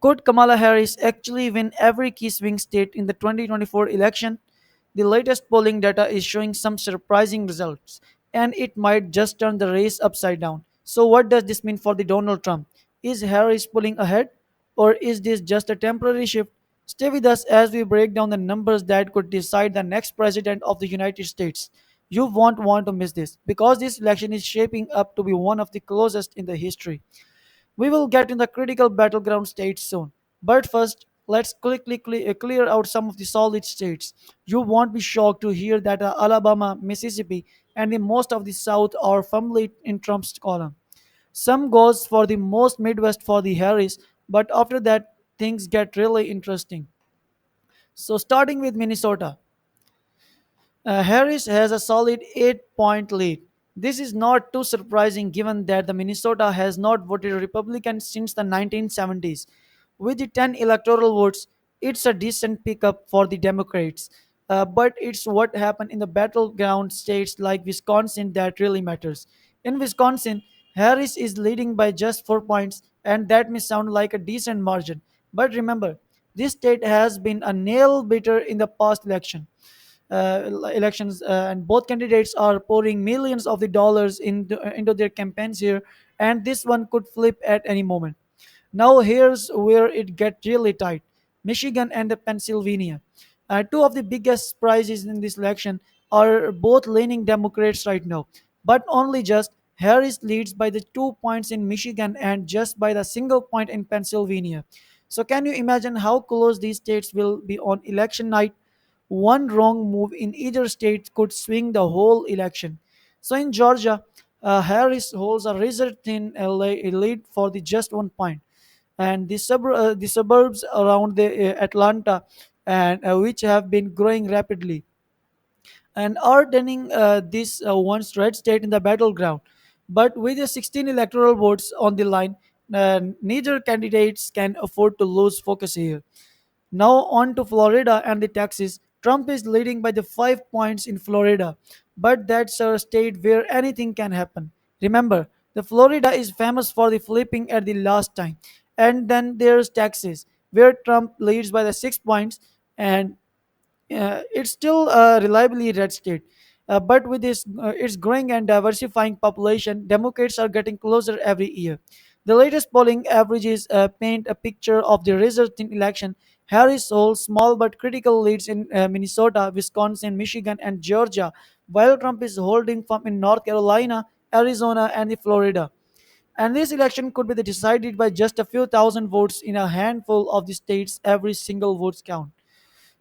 Could Kamala Harris actually win every key swing state in the 2024 election? The latest polling data is showing some surprising results, and it might just turn the race upside down. So, what does this mean for the Donald Trump? Is Harris pulling ahead, or is this just a temporary shift? Stay with us as we break down the numbers that could decide the next president of the United States. You won't want to miss this because this election is shaping up to be one of the closest in the history. We will get in the critical battleground states soon. But first, let's quickly clear out some of the solid states. You won't be shocked to hear that Alabama, Mississippi, and the most of the South are firmly in Trump's column. Some goes for the most Midwest for the Harris, but after that, things get really interesting. So, starting with Minnesota, Harris has a solid 8-point lead. This is not too surprising given that the Minnesota has not voted Republican since the 1970s. With the 10 electoral votes, it's a decent pickup for the Democrats. But it's what happened in the battleground states like Wisconsin that really matters. In Wisconsin, Harris is leading by just 4 points, and that may sound like a decent margin. But remember, this state has been a nail biter in the past elections, and both candidates are pouring millions of the dollars into their campaigns here, and this one could flip at any moment. Now here's where it gets really tight. Michigan and the Pennsylvania. Two of the biggest prizes in this election are both leaning Democrats right now, but only just. Harris leads by the 2 points in Michigan and just by the single point in Pennsylvania. So can you imagine how close these states will be on election night? One wrong move in either state could swing the whole election. So in Georgia, Harris holds a razor thin lead for the just 1 point, and the suburbs around the Atlanta, and which have been growing rapidly and are turning this once red state in the battleground. But with the 16 electoral votes on the line, neither candidates can afford to lose focus here. Now on to Florida and the Texas. Trump is leading by the 5 points in Florida, but that's a state where anything can happen. Remember, the Florida is famous for the flipping at the last time. And then there's Texas, where Trump leads by the 6 points, and it's still a reliably red state. But with its growing and diversifying population, Democrats are getting closer every year. The latest polling averages paint a picture of the resulting election. Harris holds small but critical leads in Minnesota, Wisconsin, Michigan, and Georgia, while Trump is holding firm in North Carolina, Arizona, and the Florida. And this election could be decided by just a few thousand votes in a handful of the states. Every single vote count.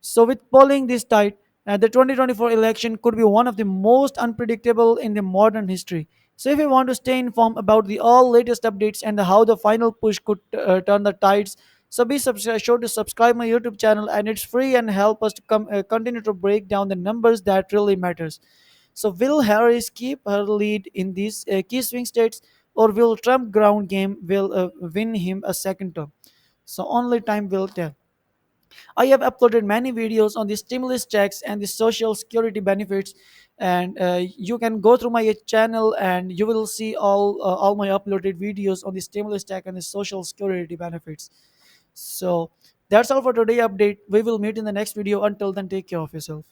So, with polling this tight, the 2024 election could be one of the most unpredictable in the modern history. So, if you want to stay informed about the all latest updates and how the final push could turn the tides, so sure to subscribe my YouTube channel, and it's free and help us to continue to break down the numbers that really matters. So, will Harris keep her lead in these key swing states, or will Trump ground game will win him a second term? So, only time will tell. I have uploaded many videos on the stimulus checks and the social security benefits, and you can go through my channel and you will see all my uploaded videos on the stimulus check and the social security benefits. So that's all for today update. We will meet in the next video. Until then, take care of yourself.